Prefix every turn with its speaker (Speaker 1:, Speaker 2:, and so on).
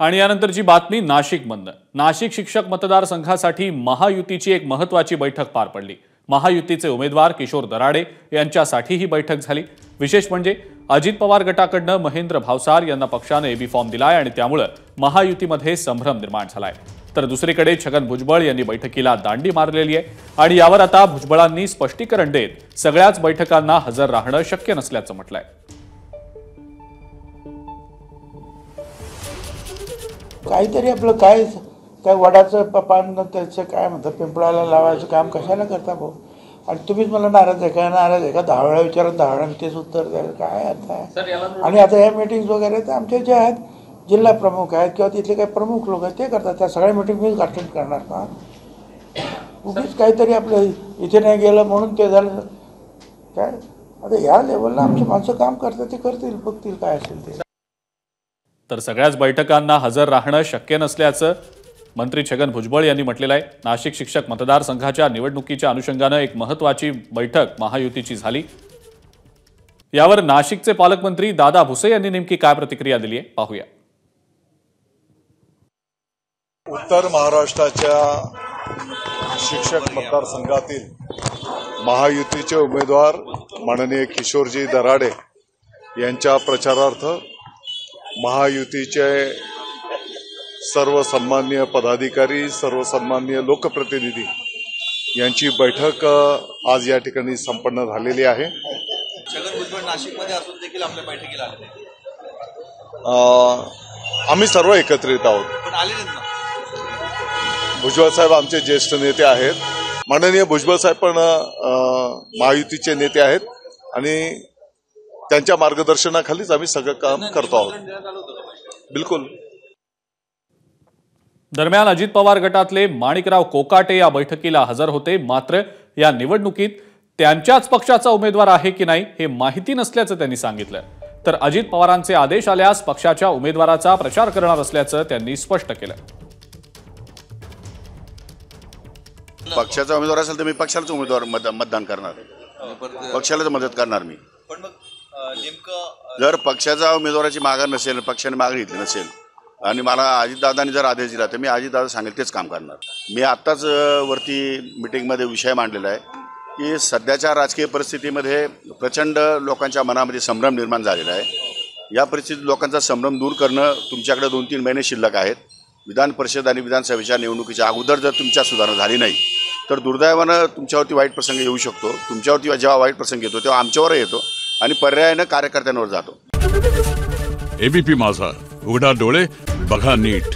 Speaker 1: आणि यानंतरची बातमी नाशिकमधनं। नाशिक शिक्षक मतदारसंघासाठी महायुतीची एक महत्त्वाची बैठक पार पडली। महायुतीचे उमेदवार किशोर दराडे यांच्यासाठी ही बैठक झाली। विशेष म्हणजे अजित पवार गटाकडनं महेंद्र भावसार यांना पक्षाने एबी फॉर्म दिलाय आणि त्यामुळे महायुतीमध्ये संभ्रम निर्माण झालाय। तर दुसरीकडे छगन भुजबळ यांनी बैठकीला दांडी मारलेली आहे आणि यावर आता भुजबळांनी स्पष्टीकरण देत सगळ्याच बैठकांना हजर राहणं शक्य नसल्याचं म्हटलंय।
Speaker 2: काहीतरी आपलं काय वडाचं पान त्याचं काय म्हणतात पिंपळाला लावायचं काम कशाला करता भाऊ? आणि तुम्हीच मला नाराज आहे का 10 वेळा विचारून 10 वेळा तेच उत्तर द्यायला काय अर्थ आहे? आणि आता या मीटिंग्स वगैरे तर आमचे जे आहेत जिल्हा प्रमुख आहेत किंवा तिथले काही प्रमुख लोक आहेत ते करतात। त्या सगळ्या मीटिंग मीच अटेंड करणार का? उगीच काहीतरी आपलं इथे नाही गेलं म्हणून ते झालं काय? आता या लेवलला आमची माणसं काम करतात, ते करतील, बघतील काय असेल ते।
Speaker 1: तर सगळ्याच बैठकांना हजर राहणं शक्य नसल्याचं मंत्री छगन भुजबळ यांनी म्हटलेलं आहे। नाशिक शिक्षक मतदारसंघाच्या निवडणुकीच्या अनुषंगानं एक महत्त्वाची बैठक महायुतीची झाली। यावर नाशिकचे पालकमंत्री दादा भुसे यांनी नेमकी काय प्रतिक्रिया दिली आहे पाहूया।
Speaker 3: उत्तर महाराष्ट्राच्या शिक्षक मतदारसंघातील महायुतीचे उमेदवार माननीय किशोरजी दराडे यांच्या प्रचारार्थ महायुतीचे सर्व सन्माननीय पदाधिकारी, सर्व सन्माननीय लोकप्रतिनिधी यांची बैठक आज या ठिकाणी संपन्न झालेली आहे।
Speaker 4: छगन भुजबळ नाशिकमध्ये असून देखील आपल्या बैठकीला आले नाही।
Speaker 3: आम्ही सर्व एकत्रित आहोत,
Speaker 4: पण आले नाहीत ना।
Speaker 3: भुजबळ साहेब आमचे ज्येष्ठ नेते आहेत, माननीय भुजबळ साहेब पण महायुतीचे नेते आहेत आणि त्यांच्या मार्गदर्शनाखालीच आम्ही सगळं काम करतो आहोत। बिलकुल।
Speaker 1: दरम्यान अजित पवार गटातले माणिकराव कोकाटे या बैठकीला हजर होते, मात्र या निवडणुकीत त्यांच्याच पक्षाचा उमेदवार आहे की नाही हे माहिती नसल्याचं त्यांनी सांगितलं। तर अजित पवारांचे आदेश आल्यास पक्षाच्या उमेदवाराचा प्रचार करणार असल्याचं त्यांनी स्पष्ट केलं।
Speaker 5: पक्षाचा उमेदवार असेल तर मी पक्षालाच उमेदवार मतदान करणार, पक्षालाच मदत करणार मी।
Speaker 4: पण मग नेमकं
Speaker 5: जर पक्षाचा उमेदवाराची मागणी नसेल, पक्षाने मागणी घेतली नसेल आणि मला अजितदादांनी जर आदेश दिला तर मी अजितदादा सांगेल तेच काम करणार। मी आत्ताच वरती मीटिंगमध्ये विषय मांडलेला आहे की सध्याच्या राजकीय परिस्थितीमध्ये प्रचंड लोकांच्या मनामध्ये संभ्रम निर्माण झालेला आहे। या परिस्थितीत लोकांचा संभ्रम दूर करणं तुमच्याकडे 2-3 महिने शिल्लक आहेत। विधान परिषद आणि विधानसभेच्या निवडणुकीच्या अगोदर जर तुमच्या सुधारणा झाली नाही तर दुर्दैवानं तुमच्यावरती वाईट प्रसंग येऊ शकतो। तुमच्यावरती जेव्हा वाईट प्रसंग येतो तेव्हा आमच्यावर येतो आणि पर्यायानं कार्यकर्त्यांवर जातो।
Speaker 6: एबीपी माझा, उघडा डोळे बघा नीट।